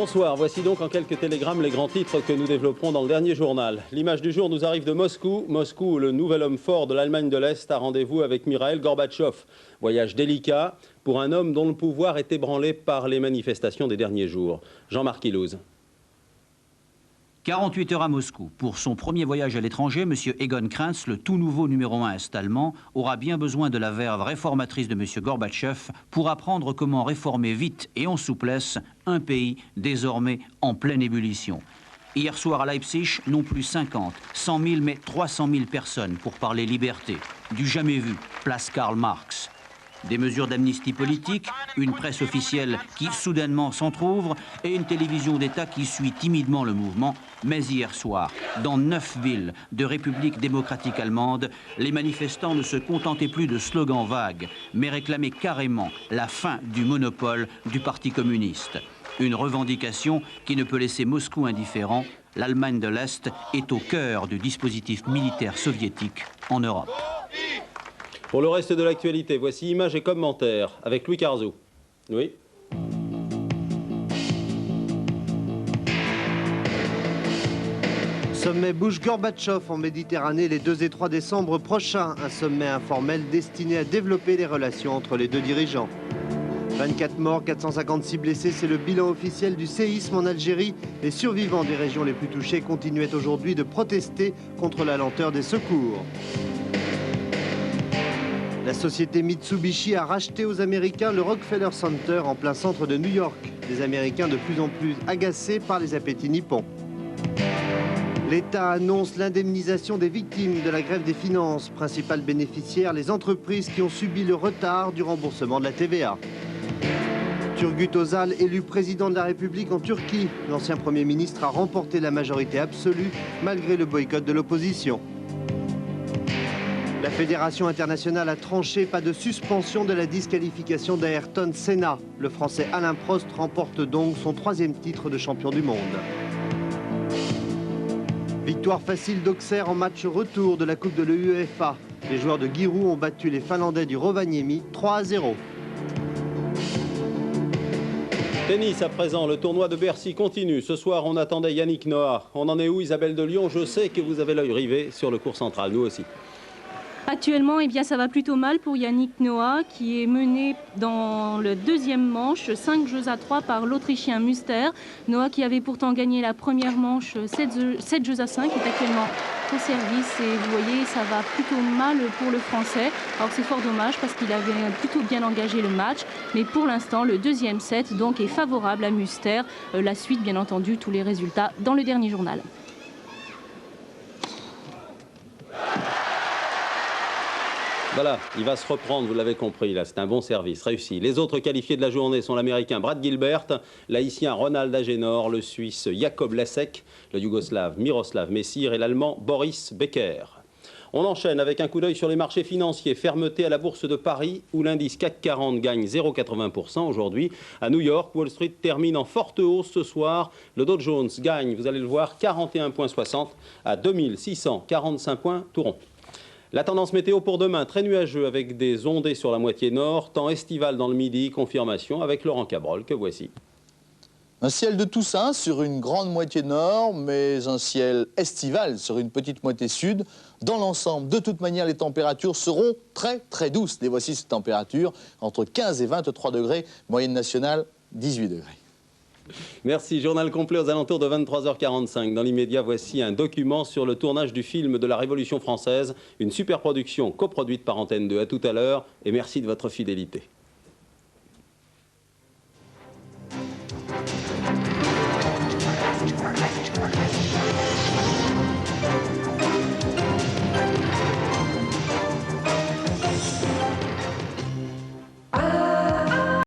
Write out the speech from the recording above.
Bonsoir, voici donc en quelques télégrammes les grands titres que nous développerons dans le dernier journal. L'image du jour nous arrive de Moscou. Moscou, le nouvel homme fort de l'Allemagne de l'Est, a rendez-vous avec Mikhaïl Gorbatchev. Voyage délicat pour un homme dont le pouvoir est ébranlé par les manifestations des derniers jours. Jean-Marc Ilouz. 48 heures à Moscou. Pour son premier voyage à l'étranger, M. Egon Krenz, le tout nouveau numéro 1 est-allemand, aura bien besoin de la verve réformatrice de M. Gorbatchev pour apprendre comment réformer vite et en souplesse un pays désormais en pleine ébullition. Hier soir à Leipzig, non plus 50, 100 000, mais 300 000 personnes pour parler liberté. Du jamais vu, place Karl Marx. Des mesures d'amnistie politique, une presse officielle qui soudainement s'entrouvre et une télévision d'État qui suit timidement le mouvement. Mais hier soir, dans 9 villes de République démocratique allemande, les manifestants ne se contentaient plus de slogans vagues, mais réclamaient carrément la fin du monopole du Parti communiste. Une revendication qui ne peut laisser Moscou indifférent. L'Allemagne de l'Est est au cœur du dispositif militaire soviétique en Europe. Pour le reste de l'actualité, voici images et commentaires avec Louis Carzou. Oui. Sommet Bush-Gorbatchev en Méditerranée les 2 et 3 décembre prochains. Un sommet informel destiné à développer les relations entre les deux dirigeants. 24 morts, 456 blessés, c'est le bilan officiel du séisme en Algérie. Les survivants des régions les plus touchées continuaient aujourd'hui de protester contre la lenteur des secours. La société Mitsubishi a racheté aux Américains le Rockefeller Center en plein centre de New York. Des Américains de plus en plus agacés par les appétits nippons. L'État annonce l'indemnisation des victimes de la grève des finances. Principales bénéficiaires, les entreprises qui ont subi le retard du remboursement de la TVA. Turgut Özal, élu président de la République en Turquie. L'ancien Premier ministre a remporté la majorité absolue malgré le boycott de l'opposition. La Fédération internationale a tranché, pas de suspension de la disqualification d'Ayrton Senna. Le Français Alain Prost remporte donc son 3e titre de champion du monde. Victoire facile d'Auxerre en match retour de la Coupe de l'UEFA. Les joueurs de Giroud ont battu les Finlandais du Rovaniemi 3-0. Tennis à présent, le tournoi de Bercy continue. Ce soir, on attendait Yannick Noah. On en est où, Isabelle de Lyon? Je sais que vous avez l'œil rivé sur le court central, nous aussi. Actuellement, eh bien, ça va plutôt mal pour Yannick Noah qui est mené dans le 2e manche, 5-3 par l'Autrichien Muster. Noah qui avait pourtant gagné la première manche 7-5 est actuellement au service et vous voyez, ça va plutôt mal pour le Français. Alors c'est fort dommage parce qu'il avait plutôt bien engagé le match, mais pour l'instant, le 2e set donc est favorable à Muster. La suite, bien entendu, tous les résultats dans le dernier journal. Voilà, il va se reprendre, vous l'avez compris, là, c'est un bon service, réussi. Les autres qualifiés de la journée sont l'Américain Brad Gilbert, l'Haïtien Ronald Agenor, le Suisse Jakob Lasek, le Yougoslave Miroslav Messir et l'Allemand Boris Becker. On enchaîne avec un coup d'œil sur les marchés financiers. Fermeté à la bourse de Paris, où l'indice CAC 40 gagne 0,80% aujourd'hui. À New York, Wall Street termine en forte hausse ce soir. Le Dow Jones gagne, vous allez le voir, 41,60 à 2645 points tout rond. La tendance météo pour demain, très nuageux avec des ondées sur la moitié nord, temps estival dans le midi, confirmation avec Laurent Cabrol que voici. Un ciel de Toussaint sur une grande moitié nord, mais un ciel estival sur une petite moitié sud. Dans l'ensemble, de toute manière, les températures seront très douces. Et voici ces températures entre 15 et 23 degrés, moyenne nationale 18 degrés. Merci. Journal complet aux alentours de 23h45. Dans l'immédiat, voici un document sur le tournage du film de la Révolution française, une superproduction coproduite par Antenne 2. À tout à l'heure et merci de votre fidélité.